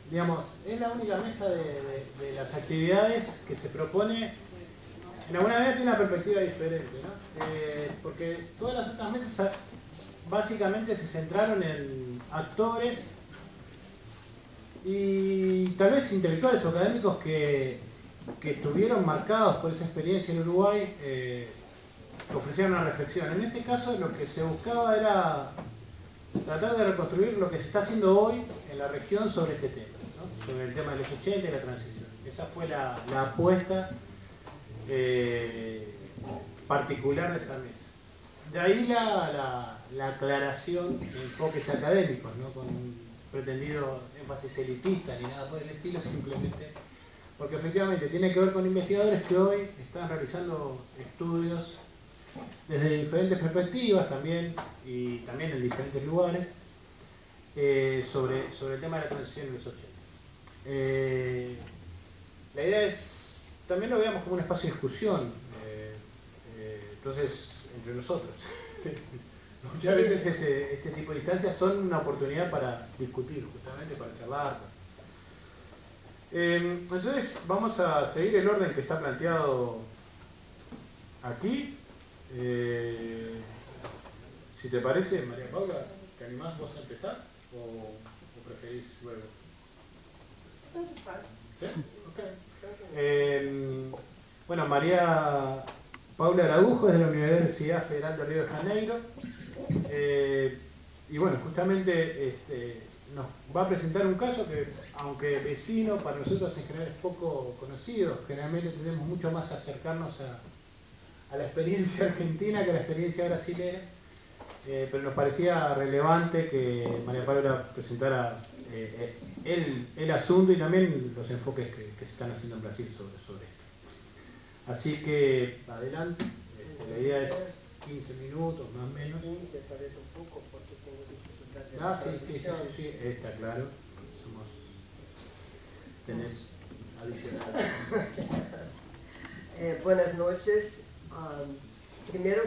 digamos, es la única mesa de las actividades que se propone, en alguna manera tiene una perspectiva diferente, ¿no? Porque todas las otras mesas básicamente se centraron en actores y tal vez intelectuales o académicos que estuvieron marcados por esa experiencia en Uruguay, ofrecieron una reflexión. En este caso lo que se buscaba era tratar de reconstruir lo que se está haciendo hoy en la región sobre este tema, ¿no? Sobre el tema de los 80 y la transición. Esa fue la apuesta particular de esta mesa. De ahí la aclaración de enfoques académicos, no con un pretendido énfasis elitista ni nada por el estilo, simplemente porque efectivamente tiene que ver con investigadores que hoy están realizando estudios desde diferentes perspectivas también, y también en diferentes lugares, sobre el tema de la transición en los 80. La idea es, también lo veamos como un espacio de discusión, entonces, entre nosotros. Muchas veces este tipo de instancias son una oportunidad para discutir, justamente para charlar. Entonces, vamos a seguir el orden que está planteado aquí. Si te parece, María Paula, ¿te animás vos a empezar o preferís luego? ¿Sí? Okay. Bueno, María Paula Araujo es de la Universidad Federal de Río de Janeiro, y bueno, justamente nos va a presentar un caso que, aunque vecino, para nosotros en general es poco conocido. Generalmente tenemos mucho más a acercarnos a la experiencia argentina que a la experiencia brasilera, pero nos parecía relevante que María Paula presentara el asunto y también los enfoques que se están haciendo en Brasil sobre esto. Así que, adelante, la idea es 15 minutos, más o menos. Sí, te parece un poco porque tengo dificultad de Sí, está claro. Tenés adicional. Buenas noches. Primero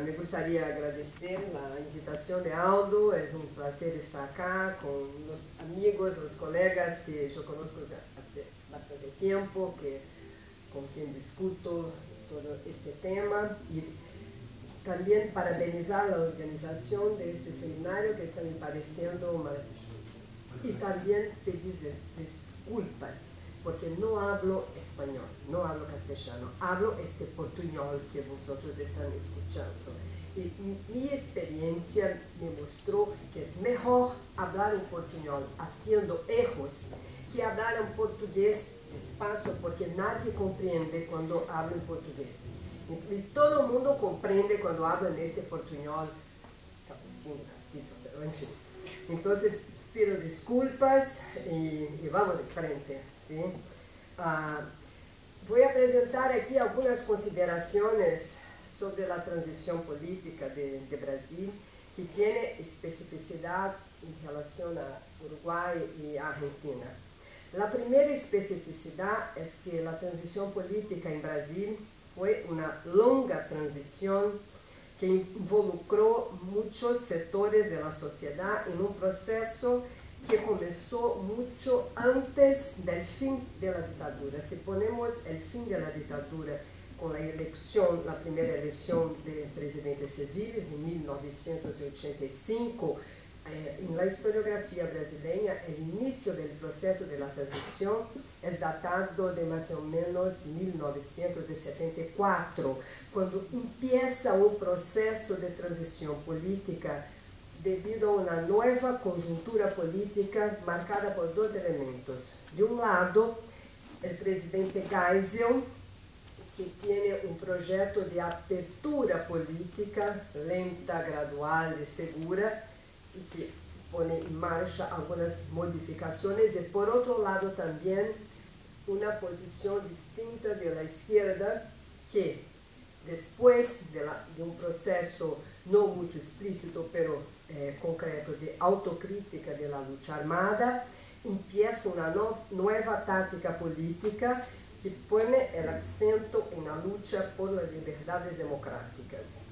me gustaría agradecer la invitación de Aldo. Es un placer estar acá con los amigos, los colegas que yo conozco hace bastante tiempo, con quien discuto todo este tema, y también parabenizar la organización de este seminario que está me pareciendo maravilloso. Y también pedir disculpas porque no hablo español, no hablo castellano, hablo este portuñol que vosotros están escuchando. Y mi experiencia me mostró que es mejor hablar en portuñol haciendo erros que hablar en portugués despacio, porque nadie comprende cuando hablo en portugués. Y todo el mundo comprende cuando hablo en este portuñol capuchino, castizo, pero en fin. Entonces, pido disculpas y vamos de frente, ¿sí? Voy a presentar aquí algunas consideraciones sobre la transición política de Brasil, que tiene especificidad en relación a Uruguay y Argentina. La primera especificidad es que la transición política en Brasil fue una longa transición que involucró muchos sectores de la sociedad en un proceso que comenzó mucho antes del fin de la dictadura. Si ponemos el fin de la dictadura con la primera elección del presidente Civiles en 1985, en la historiografía brasileña, el inicio del proceso de la transición es datado de más o menos 1974, cuando empieza un proceso de transición política debido a una nueva coyuntura política marcada por dos elementos. De un lado, el presidente Geisel, que tiene un proyecto de apertura política lenta, gradual y segura, y que pone en marcha algunas modificaciones, y por otro lado también una posición distinta de la izquierda, que después de un proceso no mucho explícito, pero concreto, de autocrítica de la lucha armada, empieza una nueva táctica política que pone el acento en la lucha por las libertades democráticas.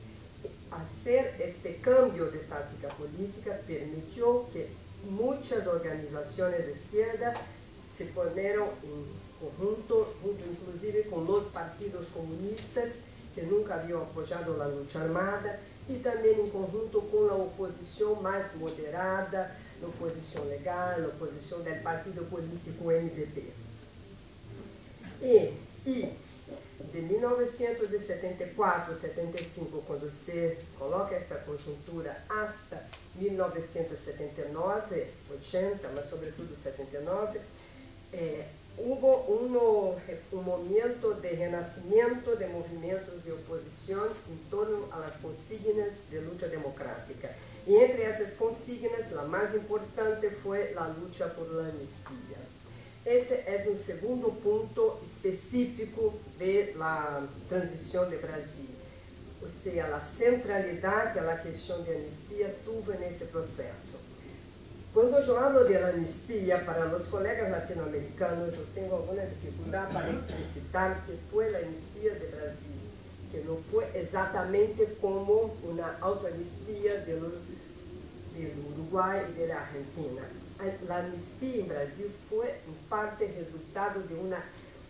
Hacer este cambio de táctica política permitió que muchas organizaciones de izquierda se ponieron en conjunto, junto inclusive con los partidos comunistas que nunca habían apoyado la lucha armada, y también en conjunto con la oposición más moderada, la oposición legal, la oposición del partido político MDB. E de 1974 a 75, quando se coloca esta conjuntura, hasta 1979, 80, mas sobretudo 79, hubo un momento de renacimiento de movimientos de oposición en torno a las consignas de lucha democrática. Y entre esas consignas, la más importante fue la lucha por la amnistía. Este es un segundo punto específico de la transición de Brasil. O sea, la centralidad que la cuestión de amnistía tuvo en ese proceso. Quando eu hablo de amnistia para os colegas latino-americanos, eu tenho alguma dificuldade para explicitar que foi a amnistia de Brasil, que não foi exatamente como uma autoamnistia do Uruguai e da Argentina. A amnistia em Brasil foi, em parte, resultado de uma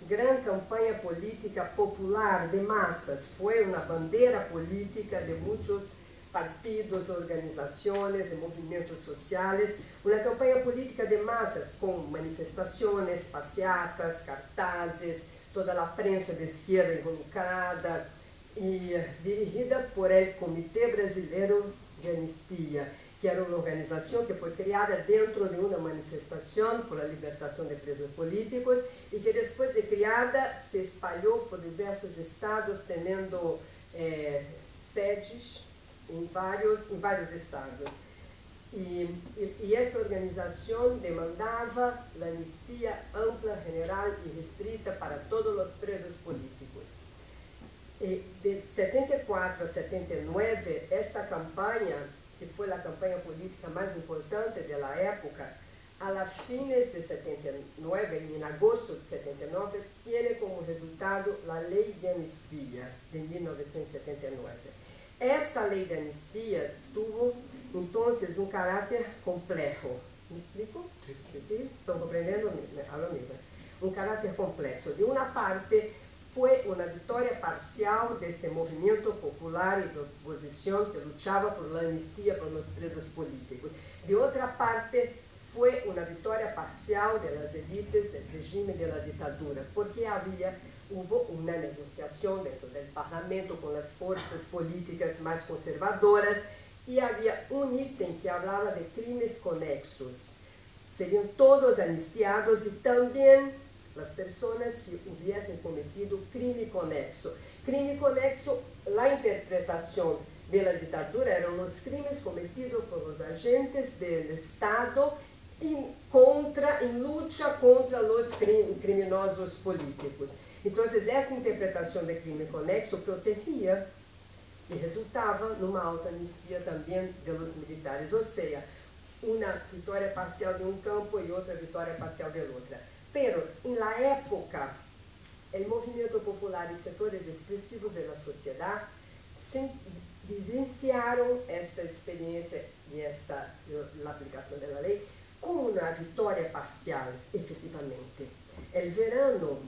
grande campanha política popular de massas. Foi uma bandeira política de muitos partidos, organizações, de movimentos sociais, uma campanha política de massas com manifestações, passeatas, cartazes, toda a prensa de esquerda involucrada e dirigida por el Comitê Brasileiro de Anistia, que era uma organização que foi criada dentro de uma manifestação por a libertação de presos políticos e que depois de criada se espalhou por diversos estados, tendo sedes em vários estados. E essa organização demandava a anistia ampla, general e restrita para todos os presos políticos. E de 74 a 79, esta campanha, que foi a campanha política mais importante da época, a fines de 79, em agosto de 79, tem como resultado a Lei de Anistia de 1979. Esta lei de anistia tuvo, então, um caráter complexo. Me explico? Sim. Estão compreendendo? Um caráter complexo. De uma parte, foi uma vitória parcial deste movimento popular e de oposição que lutava por a anistia para os presos políticos. De outra parte, foi uma vitória parcial das elites do regime da ditadura, porque houve uma negociação dentro do parlamento com as forças políticas mais conservadoras e havia um item que falava de crimes conexos. Seriam todos anistiados e também as pessoas que houvessem cometido crime conexo. Crime conexo, a interpretação da ditadura eram os crimes cometidos por os agentes do Estado em luta contra os criminosos políticos. Então, essa interpretação de crime conexo protegia e resultava numa autoanistia também dos militares, ou seja, uma vitória parcial de um campo e outra vitória parcial de outra. Pero, na época, o movimento popular e setores expressivos da sociedade vivenciaram esta experiência e esta aplicação da lei como uma vitória parcial, efetivamente. O verano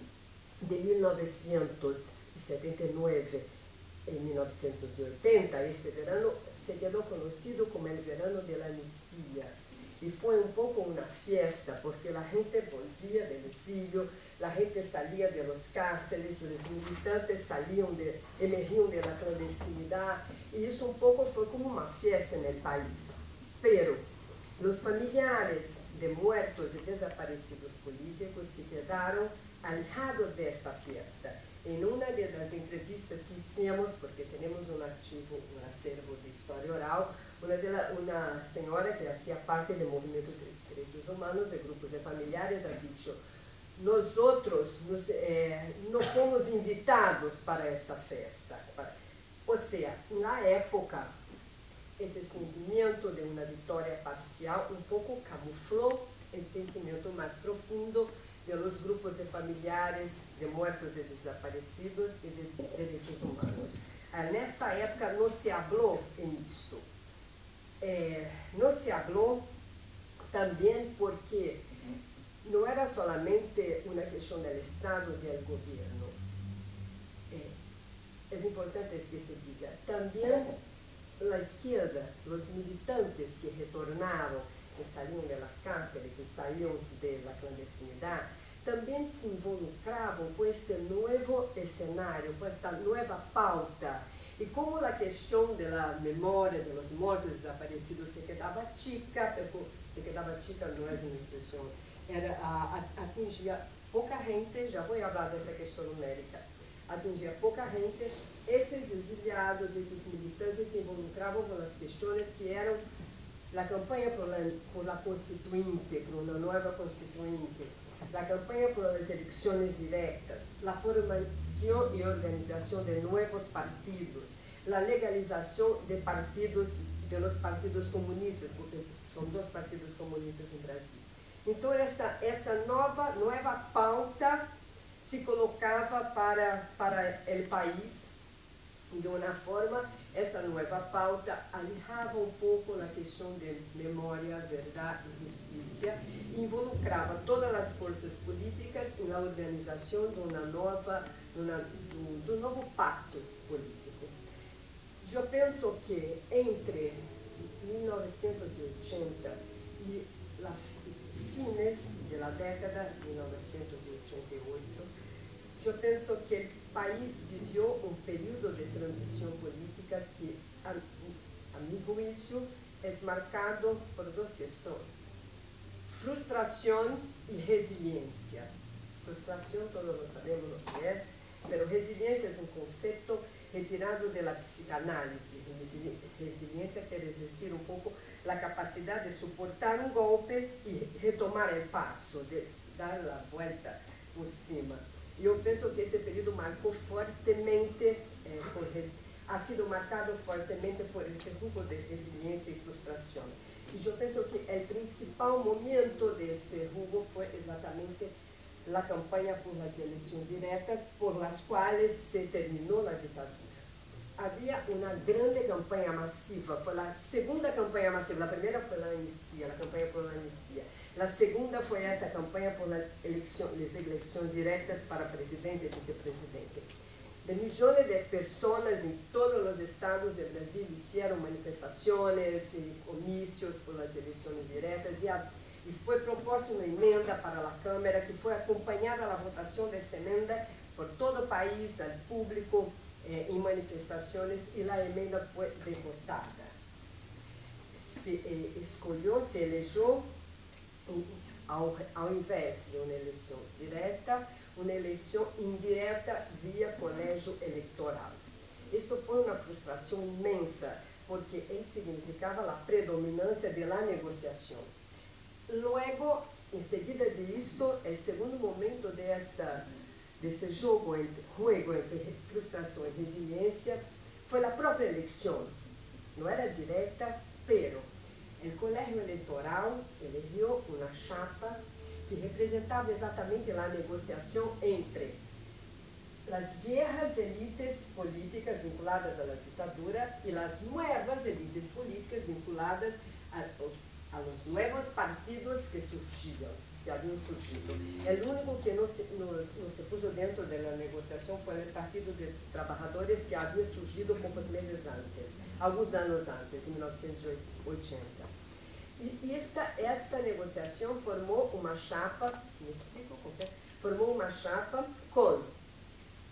de 1979 e 1980, este verano se quedou conhecido como o verano da anistia. E foi um pouco uma festa, porque a gente volvia do exílio, a gente saía de los cárceles, os militantes emergiam da clandestinidade, e isso um pouco foi como uma festa no país. Pero, os familiares de muertos e desaparecidos políticos se quedaram alejados desta festa. Em uma das entrevistas que hicimos, porque temos um arquivo, um acervo de história oral, uma senhora que fazia parte do movimento de direitos humanos, de grupos de familiares, ha dicho: nós outros não fomos invitados para esta festa. Ou seja, na época, esse sentimento de uma vitória parcial um pouco camuflou o sentimento mais profundo dos grupos de familiares de mortos e desaparecidos e de direitos humanos. Nesta época não se falou em isto. Não se falou También porque no era solamente una cuestión del Estado y del gobierno. Es importante que se diga, también la izquierda, los militantes que retornaron, que salían de la cárcel, que salían de la clandestinidad, también se involucraban con este nuevo escenario, con esta nueva pauta. Y como la cuestión de la memoria de los muertos desaparecidos se quedaba chica, no es una expresión, atingia poca gente, ya voy a hablar de esa cuestión numérica, atingia poca gente, esses exiliados, esses militantes se involucravam com as questões que eram a campanha por la constituinte, por uma nova constituinte, a campanha por as eleições diretas, a formação e organização de novos partidos, a legalização de los partidos comunistas, porque são 2 partidos comunistas em Brasil. Então, esta nova pauta se colocava para o país de uma forma, essa nova pauta alejava um pouco a questão de memória, verdade e justiça, e involucrava todas as forças políticas na organização de do novo pacto político. Eu penso que entre 1980 e fines da década de 1988, eu penso que o país viveu um período de transição política que, a meu juízo, é marcado por 2 questões: frustração e resiliência. Frustração, todos nós sabemos o que é, mas resiliência é um conceito retirado da psicanálise. Resiliência quer dizer um pouco a capacidade de suportar um golpe e retomar o passo, de dar a volta por cima. E eu penso que esse período marcou fortemente, ha sido marcado fortemente por esse grupo de resiliência e frustração. E eu penso que o principal momento deste rumo foi exatamente a campanha por as eleições diretas, por as quais se terminou a ditadura. Havia uma grande campanha massiva, foi a segunda campanha massiva, a primeira foi a anistia, a campanha por a anistia. A segunda foi essa campanha por as eleições diretas para presidente e vice-presidente. De milhões de pessoas em todos os estados do Brasil fizeram manifestações e comícios por as eleições diretas e foi proposta uma emenda para a Câmara que foi acompanhada a votação desta emenda por todo o país, ao público, em manifestações, e a emenda foi derrotada. Se elegeu, ao invés de uma eleição direta, uma eleição indireta via colégio eleitoral. Isto foi uma frustração imensa, porque ele significava a predominância da negociação. Logo, em seguida disto, o segundo momento deste jogo entre frustração e resiliência foi a própria eleição. Não era direta, pero o colégio eleitoral elegeu uma chapa que representava exatamente a negociação entre as viejas elites políticas vinculadas à ditadura e as novas elites políticas vinculadas aos novos partidos que haviam surgido. O único que não se puso dentro da negociação foi o Partido de Trabalhadores, que havia surgido poucos meses antes, alguns anos antes, em 1980. E esta negociação formou uma chapa, formou uma chapa com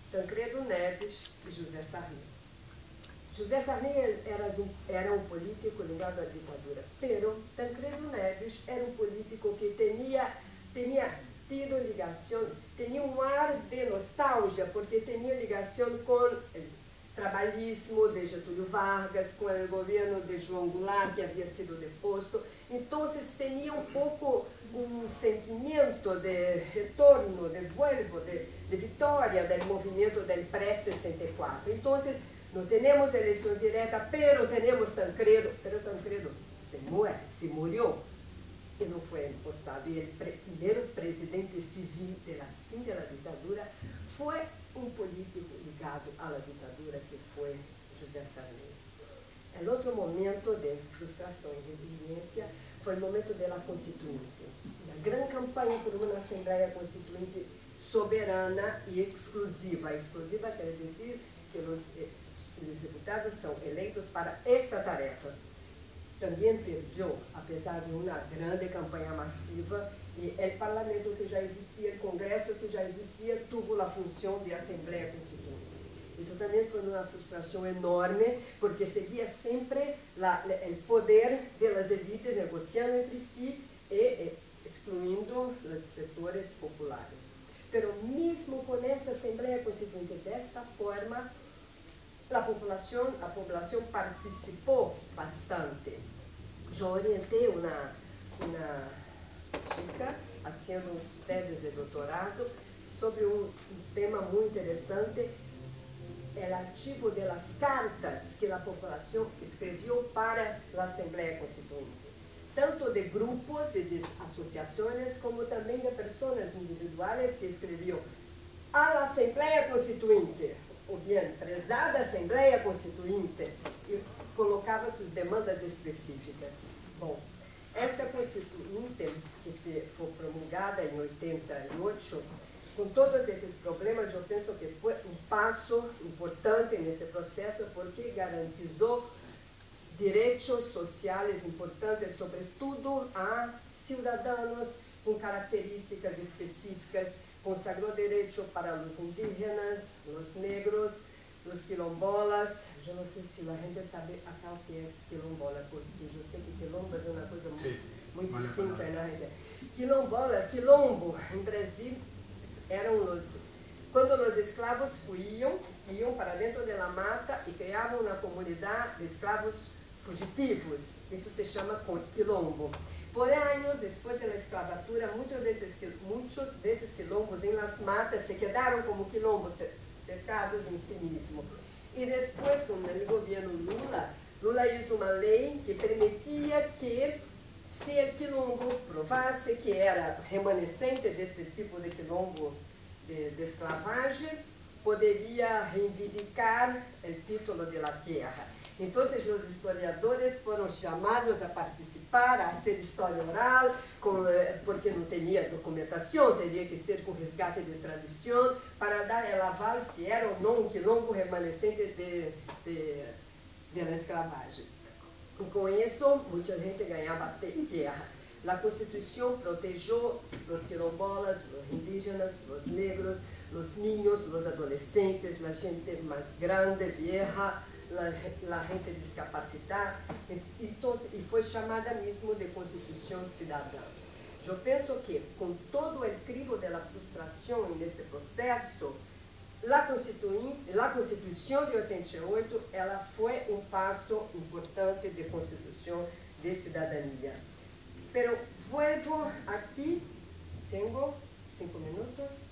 Tancredo Neves e José Sarney. José Sarney era um político ligado à ditadura, pero Tancredo Neves era um político que tinha tido ligação, tinha um ar de nostalgia, porque tinha ligação com o trabalhismo de Getúlio Vargas, com o governo de João Goulart, que havia sido deposto. Então, tinha um pouco um sentimento de retorno, de vuelvo, de vitória do movimento del pré-64. Então, não temos eleições diretas, pero temos Tancredo. Pero Tancredo se morreu e não foi empossado. E o primeiro presidente civil do fim da ditadura foi um político ligado à ditadura, que foi José Sarney. O outro momento de frustração e resiliência foi o momento da Constituinte, a grande campanha por uma Assembleia Constituinte soberana e exclusiva. Exclusiva quer dizer que os deputados são eleitos para esta tarefa. Também perdeu, apesar de uma grande campanha massiva, e o parlamento que já existia, o congresso que já existia, teve a função de Assembleia Constituinte. Isso também foi uma frustração enorme, porque seguia sempre o poder das elites negociando entre si e excluindo os setores populares. Mas mesmo com essa Assembleia Constituinte desta forma, a população participou bastante. Eu orientei uma chica fazendo teses de doutorado sobre um tema muito interessante, o arquivo das cartas que a população escreveu para a Assembleia Constituinte, tanto de grupos e de associações, como também de pessoas individuais que escreviam à Assembleia Constituinte, ou bem, prezada Assembleia Constituinte, e colocava suas demandas específicas. Bom, esta Constituinte, que se foi promulgada em 88, com todos esses problemas, eu penso que foi um passo importante nesse processo, porque garantizou direitos sociais importantes, sobretudo a cidadãos com características específicas, consagrou direito para os indígenas, os negros, os quilombolas. Eu não sei se a gente sabe acá o que é quilombola, porque eu sei que quilombas é uma coisa muito distinta na gente. Quilombo, em Brasil, eram quando os escravos iam para dentro da mata e criavam uma comunidade de escravos fugitivos. Isso se chama quilombo. Por anos, depois da escravatura, muitos desses quilombos em las matas se quedaram como quilombos, cercados em si mesmo. E depois, com o governo Lula hizo uma lei que permitia que, se o quilombo provasse que era remanescente deste tipo de quilombo de esclavagem, poderia reivindicar o título de la tierra. Então, os historiadores foram chamados a participar, a ser história oral, porque não tinha documentação, teria que ser com resgate de tradição, para dar el aval se era ou não um quilombo remanescente da esclavagem. E com isso, muita gente ganhava terra. A Constituição protegeu os quilombolas, os indígenas, os negros, os niños, os adolescentes, a gente mais grande, vieja, a gente discapacitada, e foi chamada mesmo de Constituição Cidadã. Eu penso que, com todo o crivo da frustração nesse processo, a Constituição de 88 ela foi um passo importante de construção de cidadania. Pero vuelvo aqui, tenho 5 minutos,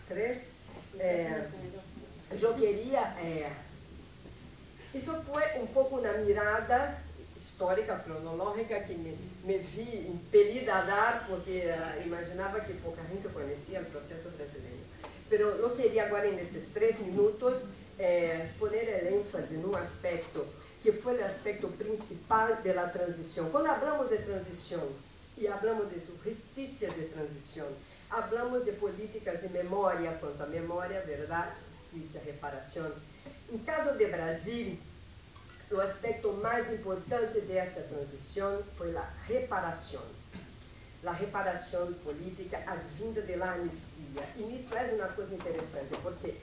3. Eu queria... Isso foi um pouco na mirada histórica, cronológica, que me vi impelida a dar, porque imaginava que pouca gente conhecia o processo brasileiro. Mas eu queria agora, nesses 3 minutos, pôr ênfase num aspecto que foi o aspecto principal da transição. Quando falamos de transição e falamos de justiça de transição, falamos de políticas de memória, quanto a memória, verdade, justiça, reparação. Em caso de Brasil, o aspecto mais importante dessa transição foi a reparação. A reparação política advinda da anistia. E isso é uma coisa interessante, porque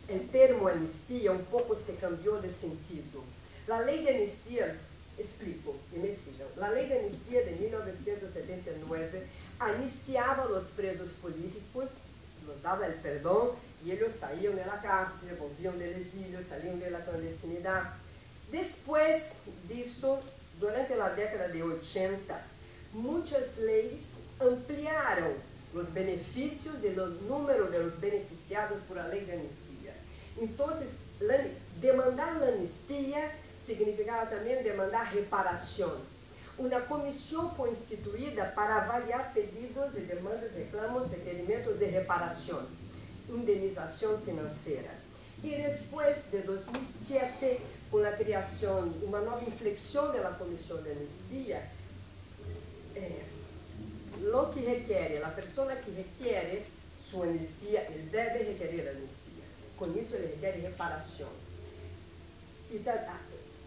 o termo anistia um pouco se cambiou de sentido. A lei de anistia, explico, e me sigam. A lei de anistia de 1979 anistiava os presos políticos, nos dava o perdão, e eles saíam da cárcere, volviam do exílio, saíam da clandestinidade. Depois disto, durante a década de 80, muitas leis ampliaram os benefícios e o número dos beneficiados por a lei de anistia. Então, demandar a anistia significava também demandar reparação. Uma comissão foi instituída para avaliar pedidos e demandas, reclamos, requerimentos de reparação, indenização financeira. E depois de 2007, com a criação, uma nova inflexão da Comissão de Anistia, lo que requiere, la persona que requiere su anistia, ele deve requerer anistia. Com isso, ele requer reparação. E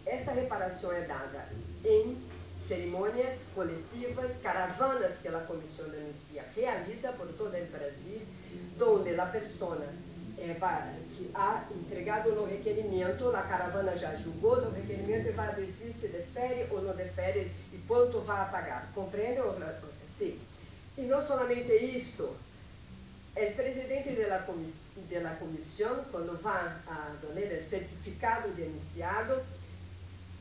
essa reparação é dada em cerimônias coletivas, caravanas que a Comissão de Anistia realiza por todo o Brasil, onde a pessoa que ha entregado o requerimento, a caravana já julgou o requerimento e vai dizer se defere ou não defere e quanto vai pagar. Compreende? Sim. E não somente isto, o presidente da comissão, quando vai a dar o certificado de anistiado,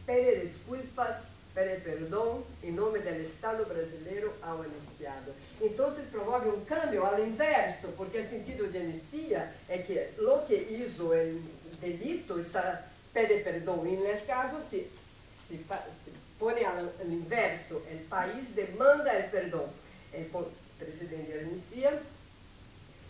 pede desculpas, pede perdão em nome do Estado brasileiro ao anistiado. Então, promove um câmbio ao inverso, porque o sentido de anistia é que o que hizo o delito pede perdão. E, no caso, se põe ao inverso, o país demanda o perdão. O presidente de anistia,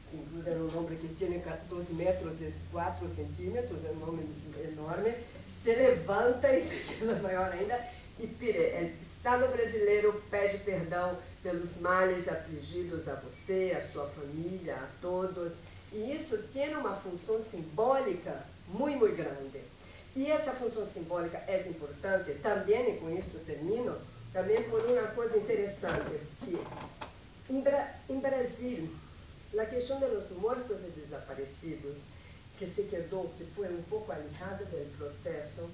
que inclusive é um nome que tem 12 metros e 4 centímetros, é um nome enorme, se levanta, isso aqui é maior ainda, e o Estado brasileiro pede perdão pelos males afligidos a você, a sua família, a todos. E isso tem uma função simbólica muito, muito grande. E essa função simbólica é importante também, e com isso termino, também por uma coisa interessante, que em Brasil, a questão dos mortos e desaparecidos, que se quedou, que foi um pouco alejada do processo,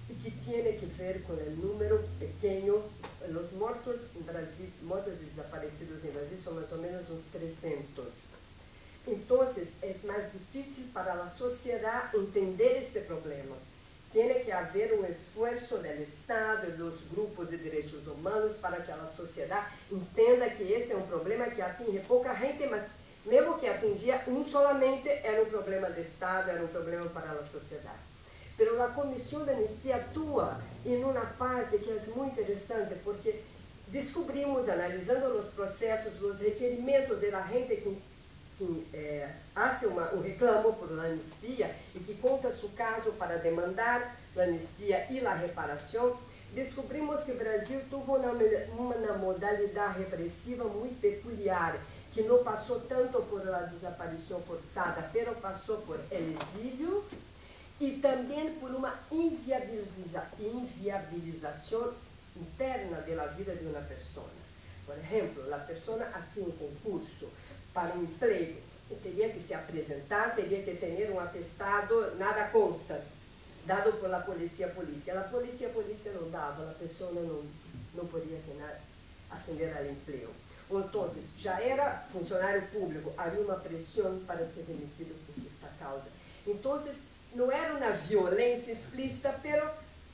e que tem que ver com o número pequeno, os mortos em Brasil, mortos e desaparecidos em Brasil são mais ou menos uns 300. Então, é mais difícil para a sociedade entender este problema. Tem que haver um esforço do Estado e dos grupos de direitos humanos para que a sociedade entenda que esse é um problema que atinge pouca gente, mas mesmo que atingia solamente, era um problema do Estado, era um problema para a sociedade. Mas a Comissão de Anistia atua em uma parte que é muito interessante, porque descobrimos, analisando os processos, os requerimentos da gente que faz um reclamo por anistia e que conta seu caso para demandar a anistia e a reparação, descobrimos que o Brasil teve uma modalidade repressiva muito peculiar, que não passou tanto por a desaparição forçada, mas passou por exílio e também por uma inviabilização interna da vida de uma pessoa. Por exemplo, a pessoa fazia um concurso para um emprego, teria que se apresentar, teria que ter um atestado, nada consta, dado pela polícia política. A polícia política não dava, a pessoa não podia ascender ao emprego. Então, já era funcionário público, havia uma pressão para ser demitido por esta causa. Então, não era uma violência explícita, mas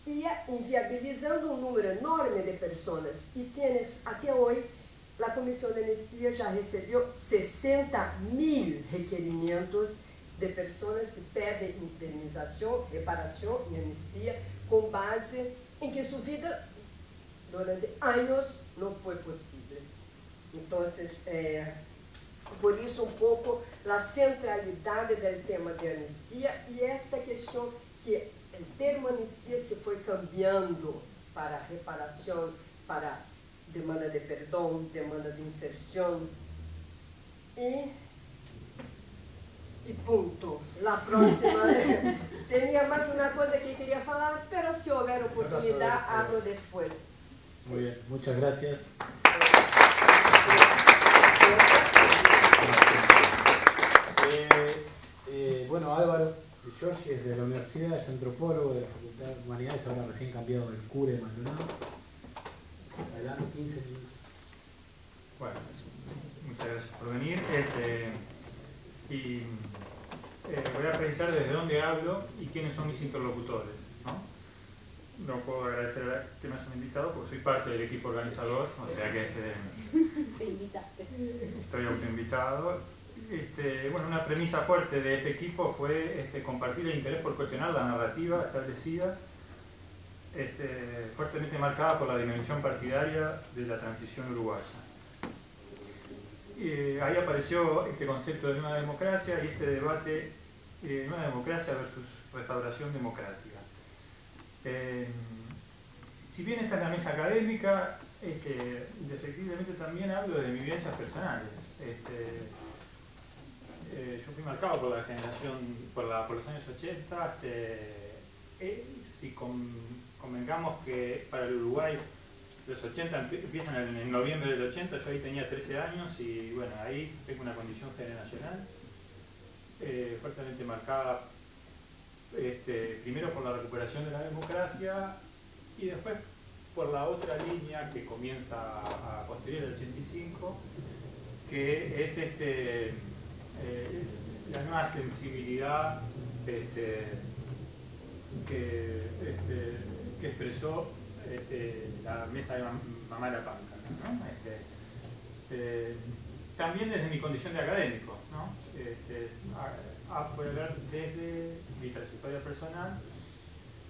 ia inviabilizando um número enorme de pessoas. E até hoje, a Comissão de Anistia já recebeu 60.000 requerimentos de pessoas que pedem indenização, reparação e anistia com base em que sua vida durante anos não foi possível. Então, por isso um pouco a centralidade do tema de anistia e esta questão que o termo anistia se foi cambiando para reparação, para demanda de perdão, demanda de inserção e ponto. La próxima, tinha mais uma coisa que queria falar, mas se houver oportunidade, hablo depois. Muy bien, muchas gracias. Bueno, Álvaro Di Giorgi es de la universidad, es antropólogo de la Facultad de Humanidades, ahora recién cambiado del CURE de Maldonado. Adelante, 15 minutos. Bueno, muchas gracias por venir. Voy a precisar desde dónde hablo y quiénes son mis interlocutores, ¿no? No puedo agradecer a que me hayan invitado porque soy parte del equipo organizador, o sea que estoy autoinvitado. Bueno, una premisa fuerte de este equipo fue compartir el interés por cuestionar la narrativa establecida, fuertemente marcada por la dimensión partidaria de la transición uruguaya. Ahí apareció este concepto de nueva democracia y este debate de nueva democracia versus restauración democrática. Si bien esta es la mesa académica, Efectivamente también hablo de mis vivencias personales. Yo fui marcado por la generación, por los años 80. Si convengamos que para el Uruguay los 80 empiezan en noviembre del 80, yo ahí tenía 13 años y bueno, ahí tengo una condición generacional fuertemente marcada, primero por la recuperación de la democracia y después por la otra línea que comienza a posterior al 85, que es la nueva sensibilidad que expresó la mesa de Mamá La Panca, ¿no? También desde mi condición de académico, ¿no? Voy a hablar desde mi trayectoria personal,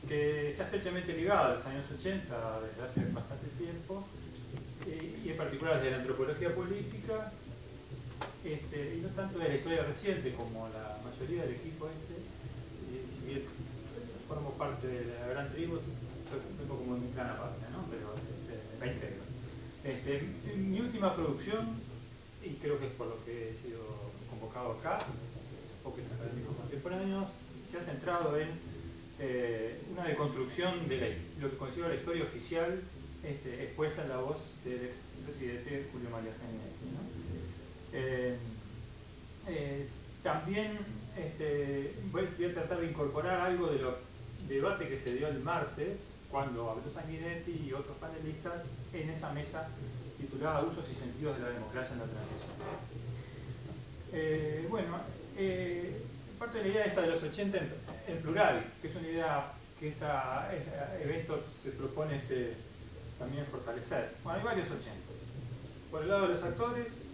que está estrechamente ligada a los años 80 desde hace bastante tiempo, y en particular desde la antropología política, y no tanto de la historia reciente como la mayoría del equipo si bien formo parte de la gran tribu, vengo como en un plan aparte, ¿no? Pero la integro. Mi última producción, y creo que es por lo que he sido convocado acá, enfoques académicos contemporáneos, se ha centrado en una deconstrucción de lo que considero la historia oficial expuesta en la voz del presidente Julio María Sanguinetti, ¿no? También voy a tratar de incorporar algo de lo debate que se dio el martes cuando habló Sanguinetti y otros panelistas en esa mesa titulada Usos y sentidos de la democracia en la transición. Parte de la idea esta de los 80 en plural, que es una idea que este evento se propone también fortalecer. Bueno, hay varios 80. Por el lado de los actores,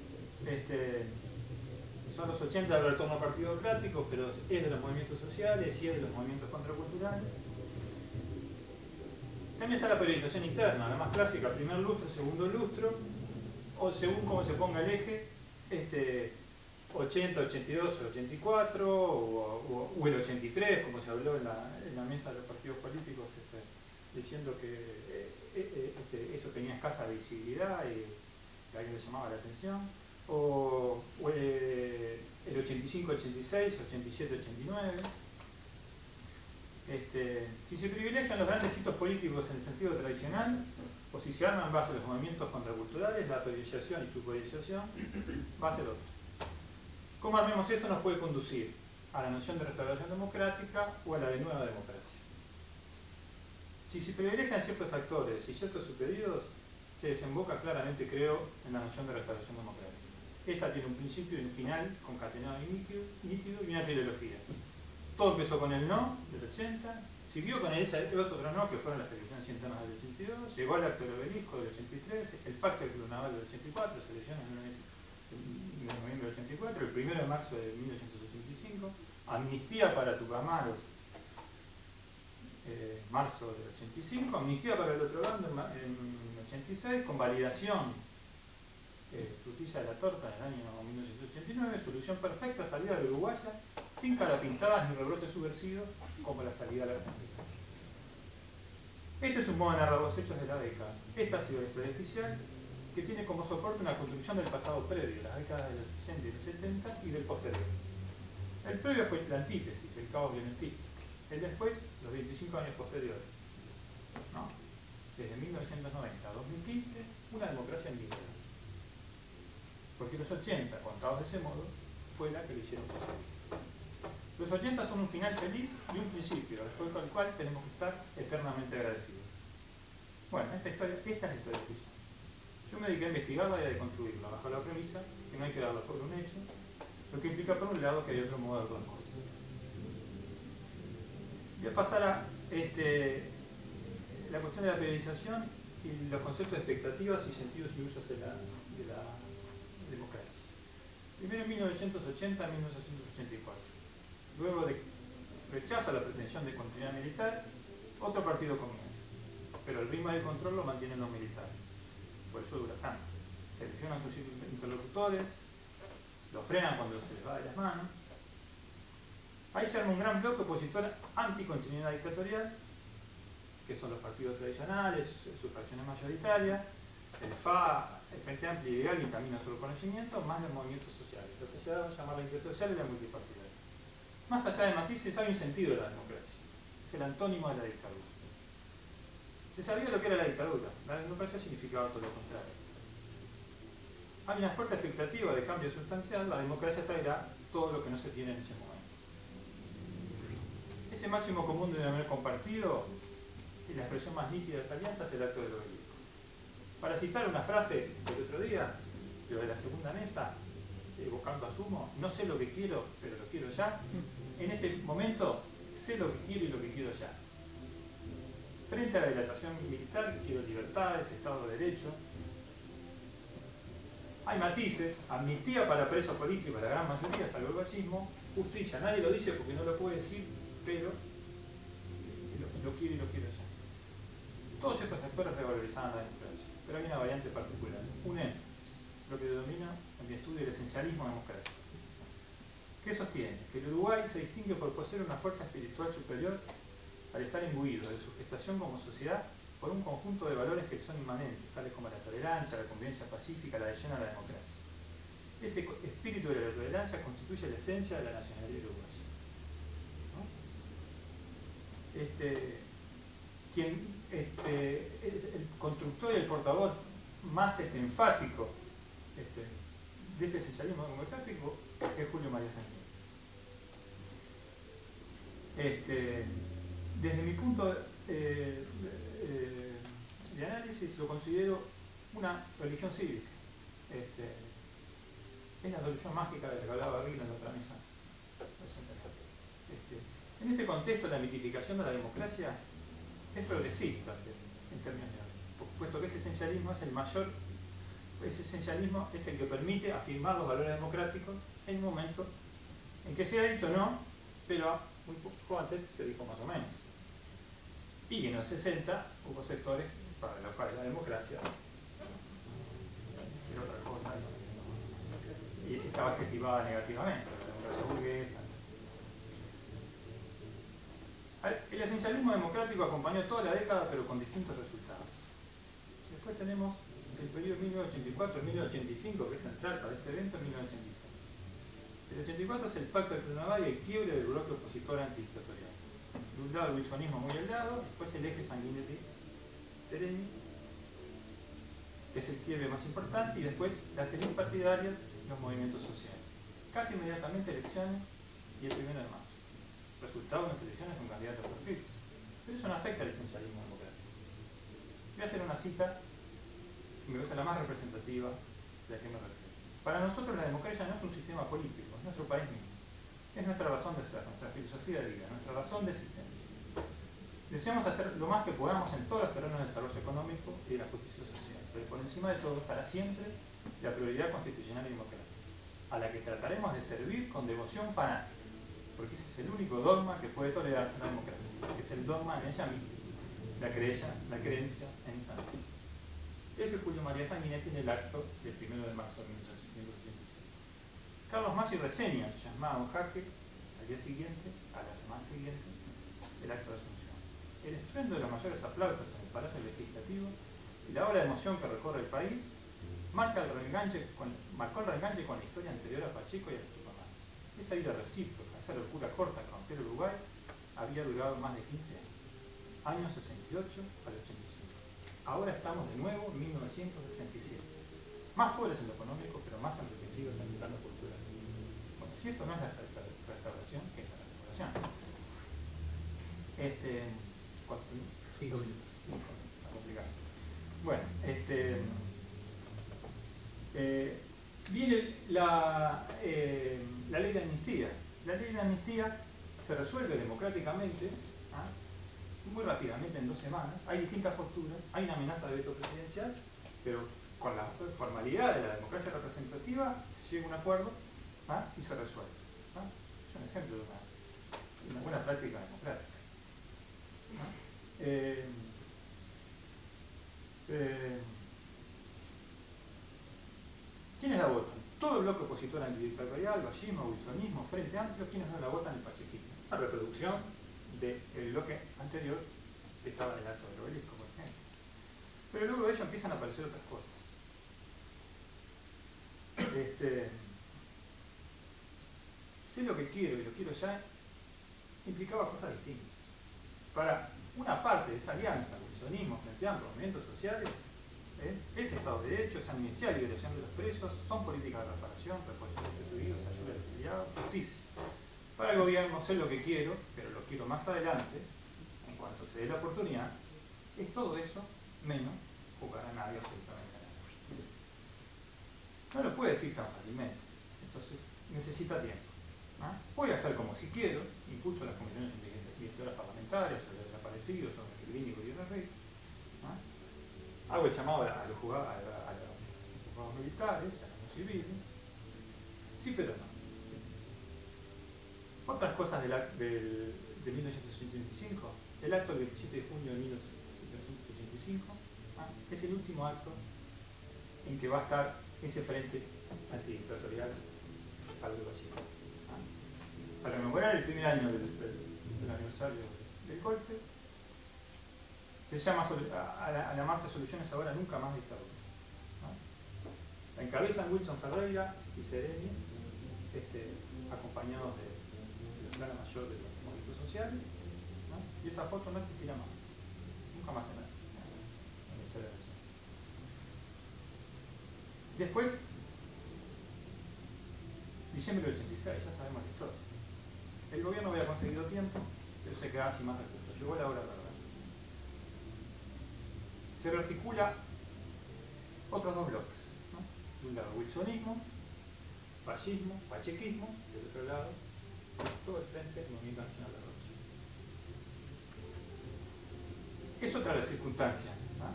son los 80 del retorno partidocrático, pero es de los movimientos sociales y es de los movimientos contraculturales. También está la periodización interna, la más clásica, primer lustro, segundo lustro, o según cómo se ponga el eje, 80, 82, 84, o el 83, como se habló en la mesa de los partidos políticos, diciendo que eso tenía escasa visibilidad y que a alguien le llamaba la atención. O el 85, 86, 87, 89. Si se privilegian los grandes hitos políticos en el sentido tradicional, o si se arman base a los movimientos contraculturales, la periodización y su periodización va a ser otra. ¿Cómo armemos esto? Nos puede conducir a la noción de restauración democrática o a la de nueva democracia. Si se privilegian ciertos actores y ciertos superiores, se desemboca claramente, creo, en la noción de restauración democrática. Esta tiene un principio y un final concatenado y nítido y una trilogía. Todo empezó con el no del 80, siguió con los otros no que fueron las elecciones internas del 82, llegó al acto del obelisco del 83, el pacto del Club Naval del 84, las elecciones de noviembre del 84, el 1 de marzo de 1985, amnistía para Tupamaros, marzo del 85, amnistía para el otro bando en 86, con validación frutilla de la torta en el año 1989, solución perfecta, salida de Uruguaya, sin cara pintadas ni rebrotes subversivos, como la salida a la Argentina. Este es un modo de narrar los hechos de la década. Esta ha sido la historia oficial, que tiene como soporte una construcción del pasado previo, las décadas de los 60 y los 70 y del posterior. El previo fue la antítesis, el caos violentista. El después, los 25 años posteriores. ¿No? Desde 1990 a 2015, una democracia en vida. Porque los 80, contados de ese modo, fue la que lo hicieron posible. Los 80 son un final feliz y un principio, después del cual tenemos que estar eternamente agradecidos. Bueno, esta es la historia oficial. Yo me dediqué a investigarla y a deconstruirla, bajo la premisa que no hay que darla por un hecho, lo que implica por un lado que hay otro modo de ver las cosas. Voy a pasar a la cuestión de la periodización y los conceptos de expectativas y sentidos y usos de la democracia. Primero en 1980 a 1984. Luego de rechazo a la pretensión de continuidad militar, otro partido comienza. Pero el ritmo del control lo mantienen los militares. Por eso dura tanto. Seleccionan sus interlocutores, lo frenan cuando se les va de las manos. Ahí se arma un gran bloque opositor anticontinuidad dictatorial, que son los partidos tradicionales, sus fracciones mayoritarias, el FA, el Frente Amplio Ideal y Camino sobre el Conocimiento, más los movimientos sociales, lo que se va a llamar la intersocial y la multipartidaria. Más allá de matices, hay un sentido de la democracia, es el antónimo de la dictadura. Se sabía lo que era la dictadura, la democracia significaba todo lo contrario. Hay una fuerte expectativa de cambio sustancial, la democracia traerá todo lo que no se tiene en ese momento. Ese máximo común denominador compartido y la expresión más nítida de esa alianza es el acto del obelisco. Para citar una frase del otro día, lo de la segunda mesa, evocando a Sumo, no sé lo que quiero, pero lo quiero ya. En este momento, sé lo que quiero y lo que quiero ya. Frente a la dilatación militar, quiero libertades, Estado de Derecho. Hay matices, amnistía para presos políticos, la gran mayoría, salvo el fascismo, justicia, nadie lo dice porque no lo puede decir, pero lo quiero y lo quiero ya. Todos estos sectores revalorizaban la democracia, pero hay una variante particular, un énfasis, lo que denomina en mi estudio el esencialismo democrático. ¿Qué sostiene? Que el Uruguay se distingue por poseer una fuerza espiritual superior al estar imbuido de su gestación como sociedad por un conjunto de valores que son inmanentes, tales como la tolerancia, la convivencia pacífica, la adhesión a la democracia. Este espíritu de la tolerancia constituye la esencia de la nacionalidad uruguaya. El constructor y el portavoz más enfático de este esencialismo democrático es Julio María Sanguinetti. Desde mi punto de análisis lo considero una religión cívica. Es la solución mágica de la que hablaba Arrila en la otra mesa. En este contexto, la mitificación de la democracia es progresista en términos generales, puesto que ese esencialismo es el mayor, ese esencialismo es el que permite afirmar los valores democráticos en un momento en que se ha dicho no, pero muy poco antes se dijo más o menos. Y en los 60 hubo sectores para los cuales la democracia era otra cosa y estaba adjetivada negativamente, la democracia burguesa. El esencialismo democrático acompañó toda la década, pero con distintos resultados. Después tenemos el periodo 1984-1985, que es central para este evento, en 1986. El 84 es el pacto de Cuernavaca y el quiebre del bloque opositor antidictatorial. De un lado el wilsonismo muy helado, después el eje Sanguinetti-Sereni, que es el quiebre más importante, y después las élites partidarias, los movimientos sociales. Casi inmediatamente elecciones y el 1 de marzo. Resultado de unas elecciones con candidatos perfectos. Pero eso no afecta al esencialismo democrático. Voy a hacer una cita que me parece la más representativa de la que me refiero. Para nosotros la democracia no es un sistema político, es nuestro país mismo. Es nuestra razón de ser, nuestra filosofía de vida, nuestra razón de existencia. Deseamos hacer lo más que podamos en todos los terrenos del desarrollo económico y de la justicia social, pero por encima de todo estará siempre la prioridad constitucional y democrática, a la que trataremos de servir con devoción fanática, porque ese es el único dogma que puede tolerarse en la democracia, que es el dogma en ella misma, la creencia en esa misma. Ese es Julio María Sanguinetti en el acto del 1 de marzo de 1886. Carlos Maggi reseña, llamado Jaque, al día siguiente, a la semana siguiente, el acto de Asunción. El estruendo de los mayores aplausos en el Palacio Legislativo y la ola de emoción que recorre el país marcó el reenganche con la historia anterior a Pacheco y a los Tupamaros. Esa ira recíproca, esa locura corta que rompió el Uruguay, había durado más de 15 años. Años 68 al 85. Ahora estamos de nuevo en 1967. Más pobres en lo económico, pero más enriquecidos en el plano cultural. Bueno, si esto no es la restauración, ¿qué es la restauración? 5 minutos. Está complicado. Bueno, viene la ley de amnistía. La ley de amnistía se resuelve democráticamente, muy rápidamente, en 2 semanas. Hay distintas posturas, hay una amenaza de veto presidencial, pero con la formalidad de la democracia representativa se llega a un acuerdo y se resuelve. Es un ejemplo de una buena práctica democrática. ¿Quiénes la votan? Todo el bloque opositor antidictatorial, vallismo, wilsonismo, Frente Amplio. ¿Quiénes no la votan? El pachequismo. La reproducción del bloque anterior que estaba en el acto del obelisco, por ejemplo. Pero luego de ello empiezan a aparecer otras cosas. sé lo que quiero y lo quiero ya, implicaba cosas distintas. Para una parte de esa alianza, wilsonismo, frente amplio, movimientos sociales, es Estado de Derecho, es amnistía, liberación de los presos, son políticas de reparación, reposición de destituidos, ayuda al exiliado, justicia. Para el gobierno sé lo que quiero, pero lo quiero más adelante, en cuanto se dé la oportunidad, es todo eso menos jugar a nadie, absolutamente a nadie. No lo puede decir tan fácilmente, entonces necesita tiempo. ¿No? Voy a hacer como si quiero, impulso las comisiones investigadoras parlamentarias sobre los desaparecidos, sobre el clínico y el rey. ¿No? Hago el llamado a los juzgados militares, a los civiles. Sí, pero no. Otras cosas de 1985, el acto del 27 de junio de 1985, es el último acto en que va a estar ese frente antidictatorial Salvador Allende. Para rememorar el primer año del aniversario del golpe, se llama a la marcha Soluciones Ahora, Nunca Más Dictadura. ¿No? La encabezan Wilson Ferreira y Sereni, acompañados de la plana mayor de los movimientos sociales, ¿no? Y esa foto no existirá más, nunca más en la historia de la nación. Después, diciembre del 86, ya sabemos la historia. El gobierno había conseguido tiempo, pero se quedaba sin más recursos. Llegó la hora de verdad. Se rearticula otros dos bloques, ¿no? De un lado wilsonismo, fascismo, pachequismo, del otro lado todo el frente del Movimiento Nacional de Rocha. Es otra de las circunstancias, ¿no?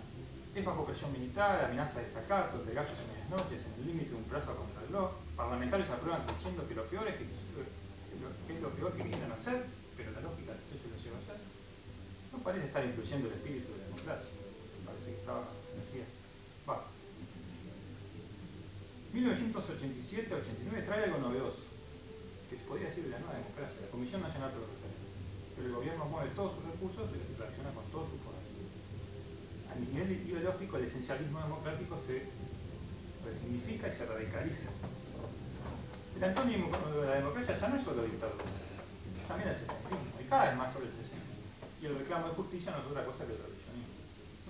Es bajo presión militar, amenaza de desacato, de gallos en medias noches, en el límite de un plazo contra el reloj. Parlamentarios aprueban diciendo que lo peor es lo peor que quisieran hacer, pero la lógica del proceso lo lleva a hacer. No parece estar influyendo el espíritu de la democracia, parece que estaban las energías bajas. 1987-89 trae algo novedoso, que se podría decir de la nueva democracia, la Comisión Nacional para el Referéndum. Pero el gobierno mueve todos sus recursos y reacciona con todo su poder. A nivel ideológico, el esencialismo democrático se resignifica y se radicaliza. El antónimo de la democracia ya no es solo dictadura, también el sesentismo, y cada vez más sobre el sesentismo. Y el reclamo de justicia no es otra cosa que el revisionismo.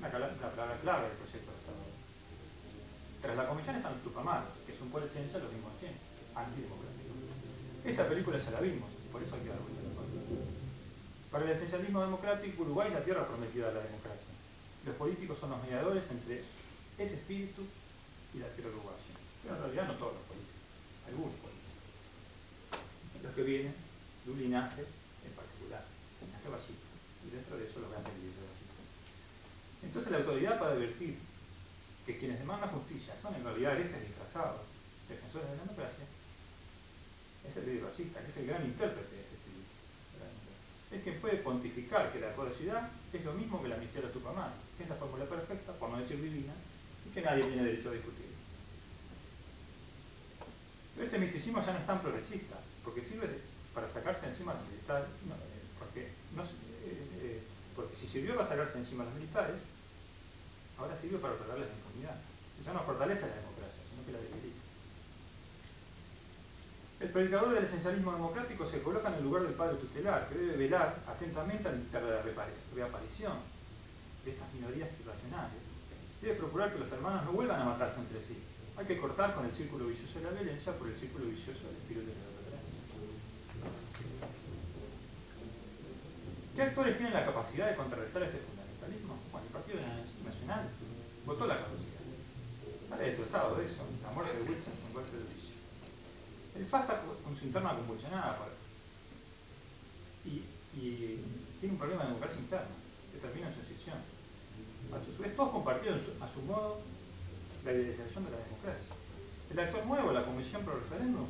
Una palabra clave del proyecto de Estado. Tras la comisión están los tupamaros, que son por esencia los mismos siempre, antidemocráticos. Esta película ya la vimos, por eso hay que dar vuelta a la cuenta. Para el esencialismo democrático, Uruguay es la tierra prometida de la democracia. Los políticos son los mediadores entre ese espíritu y la tierra uruguaya. Pero en realidad no todos los políticos, algunos políticos. Los que vienen de un linaje en particular, el linaje bajista, y dentro de eso los grandes líderes bajistas. Entonces la autoridad, para advertir que quienes demandan justicia son en realidad herejes disfrazados, defensores de la democracia, es el líder bajista, que es el gran intérprete de este espíritu de la democracia. Es quien puede pontificar que la porosidad es lo mismo que la amnistía de la Tupamaro, que es la fórmula perfecta, por no decir divina, y que nadie tiene derecho a discutir. Pero este misticismo ya no es tan progresista, porque sirve para sacarse encima a los militares, porque si sirvió para sacarse encima a los militares, ahora sirve para otorgarles la impunidad. Ya no fortalece la democracia, sino que la debilita. El predicador del esencialismo democrático se coloca en el lugar del padre tutelar, que debe velar atentamente al evitar la reaparición de estas minorías irracionales. Debe procurar que los hermanos no vuelvan a matarse entre sí. Hay que cortar con el círculo vicioso de la violencia por el círculo vicioso del espíritu de la referencia. ¿Qué actores tienen la capacidad de contrarrestar este fundamentalismo? Bueno, el Partido Nacional votó la caducidad. Sale destrozado de eso. La muerte de Wilson es un golpe de vicio. El FA está con su interna convulsionada y tiene un problema de democracia interna que termina en su sección. A su vez, todos compartieron a su modo la idealización de la democracia. El actor nuevo, la Comisión Pro Referéndum,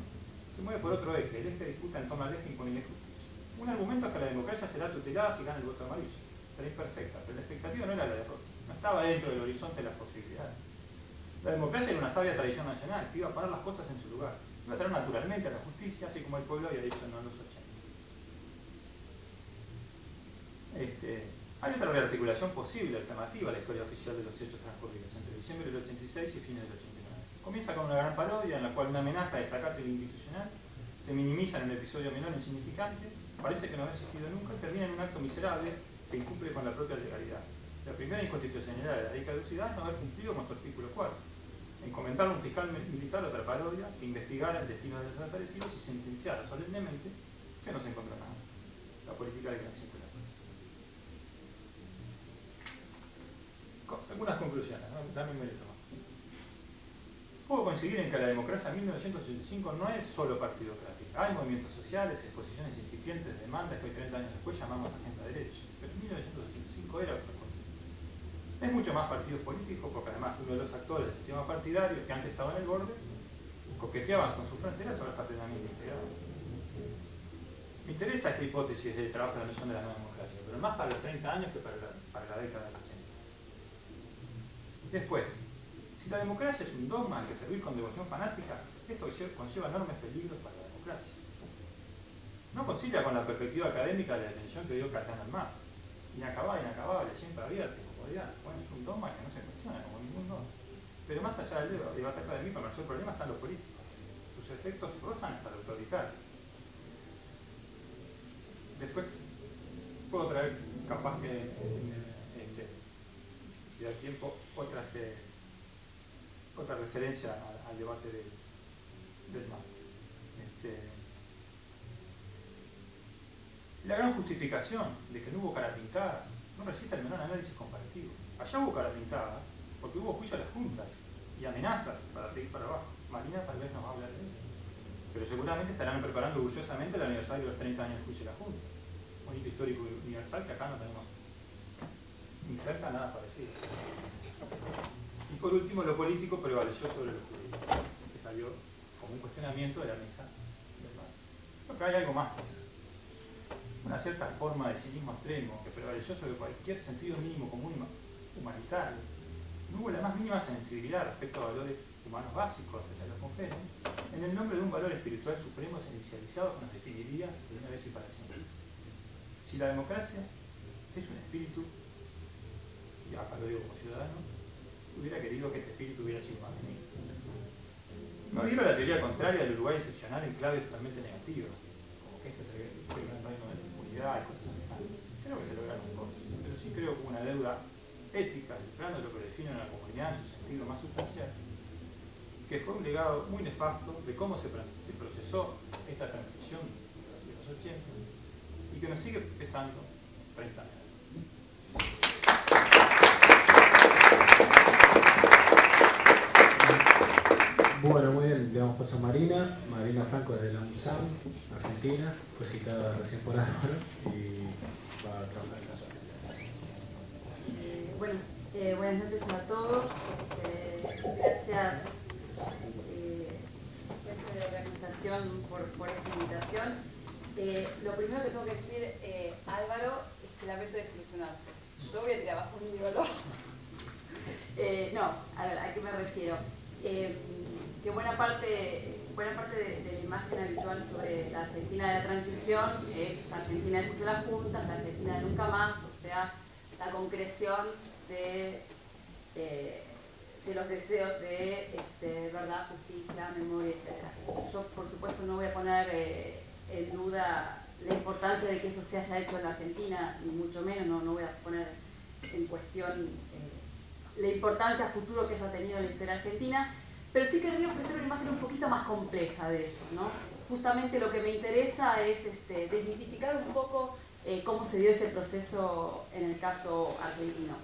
se mueve por otro eje, el eje de disputa en torno al eje impunidad y justicia. Un argumento es que la democracia será tutelada si gana el voto amarillo. Será imperfecta, pero la expectativa no era la derrota. No estaba dentro del horizonte de las posibilidades. La democracia era una sabia tradición nacional que iba a poner las cosas en su lugar. Iba a traer naturalmente a la justicia, así como el pueblo había dicho en los 80. Hay otra rearticulación posible, alternativa a la historia oficial de los hechos transcurridos entre diciembre del 86 y fines del 89. Comienza con una gran parodia en la cual una amenaza de desacato institucional se minimiza en un episodio menor e insignificante, parece que no ha existido nunca, y termina en un acto miserable que incumple con la propia legalidad. La primera inconstitucionalidad de la ley de caducidad es no haber cumplido con su artículo 4. Encomendar a un fiscal militar otra parodia que investigara el destino de los desaparecidos y sentenciara solemnemente que no se encontró nada. La política de gran circular. Algunas conclusiones, ¿no? Dame un minuto más. Puedo coincidir en que la democracia en 1985 no es solo partidocrática. Hay movimientos sociales, exposiciones incipientes de demandas que hoy 30 años después llamamos agenda de derechos. Pero en 1985 era otra cosa. Es mucho más partidos políticos porque además uno de los actores del sistema partidario que antes estaba en el borde coqueteaban con sus fronteras, ahora está plenamente integrado. Me interesa esta hipótesis de trabajo de la noción de la nueva democracia, pero más para los 30 años que para la década del 80. Después, si la democracia es un dogma al que servir con devoción fanática, esto conlleva enormes peligros para la democracia. No concilia con la perspectiva académica de la definición que dio Catán Marx. Inacabable, siempre abierta, incomodidad. Bueno, es un dogma que no se cuestiona como ningún dogma. Pero más allá del debate académico, el mayor problema está en los políticos. Sus efectos rozan hasta el autoritario. Después puedo traer, capaz que, si da tiempo, otra referencia al debate del Marx. La gran justificación de que no hubo cara pintadas no resiste el menor análisis comparativo. Allá hubo cara pintadas porque hubo juicio a las juntas y amenazas para seguir para abajo. Marina tal vez nos va a hablar de ello. Pero seguramente estarán preparando orgullosamente el aniversario de los 30 años del juicio de la Junta. Un hito histórico universal que acá no tenemos ni cerca nada parecido. Y por último, lo político prevaleció sobre lo jurídico, que salió como un cuestionamiento de la mesa del Marx. Creo que hay algo más que eso. Una cierta forma de cinismo extremo que prevaleció sobre cualquier sentido mínimo común humanitario. No hubo la más mínima sensibilidad respecto a valores humanos básicos hacia los congéneres, en el nombre de un valor espiritual supremo esencializado que nos definiría de una vez y para siempre. Si la democracia es un espíritu, y acá lo digo como ciudadano, hubiera querido que este espíritu hubiera sido más benigno. No digo la teoría contraria del Uruguay excepcional en clave totalmente negativa, como que este es el gran reino de la impunidad y cosas semejantes. Creo que se lograron cosas, pero sí creo que hubo una deuda ética, el plano de lo que define una comunidad en su sentido más sustancial, que fue un legado muy nefasto de cómo se procesó esta transición de los 80 y que nos sigue pesando 30 años. Bueno, muy bien, le damos paso a Marina Franco desde la UNSAM, Argentina, fue citada recién por Álvaro y va a trabajar en caso. Bueno, buenas noches a todos. Gracias gente de organización por esta invitación. Lo primero que tengo que decir, Álvaro, es que lamento desilusionarte. Yo voy a tirar abajo un diálogo. No, a ver, ¿a qué me refiero? Que buena parte de la imagen habitual sobre la Argentina de la transición es la Argentina del juicio de las juntas, la Argentina de nunca más, o sea, la concreción de los deseos de verdad, justicia, memoria, etc. Yo, por supuesto, no voy a poner en duda la importancia de que eso se haya hecho en la Argentina, ni mucho menos, no voy a poner en cuestión la importancia a futuro que haya tenido en la historia argentina, pero sí querría ofrecer una imagen un poquito más compleja de eso, ¿no? Justamente lo que me interesa es desmitificar un poco cómo se dio ese proceso en el caso argentino.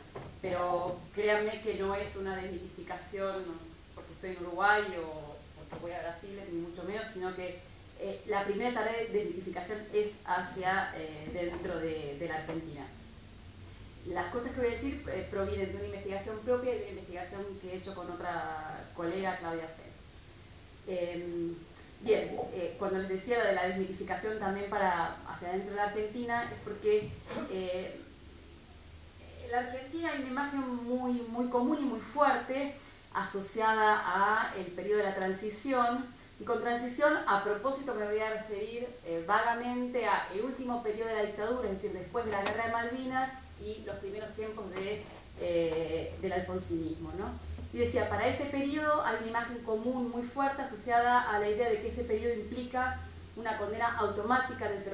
Pero créanme que no es una desmitificación porque estoy en Uruguay o porque voy a Brasil, ni mucho menos, sino que la primera tarea de desmitificación es hacia dentro de la Argentina. Las cosas que voy a decir provienen de una investigación propia y de una investigación que he hecho con otra colega, Claudia Fett. Bien, cuando les decía de la desmitificación también para hacia adentro de la Argentina, es porque en la Argentina hay una imagen muy común y muy fuerte asociada a el periodo de la transición, y con transición, a propósito, me voy a referir vagamente al último periodo de la dictadura, es decir, después de la Guerra de Malvinas y los primeros tiempos del alfonsinismo, ¿no? y decía, para ese periodo hay una imagen común muy fuerte asociada a la idea de que ese periodo implica una condena automática del terrorismo.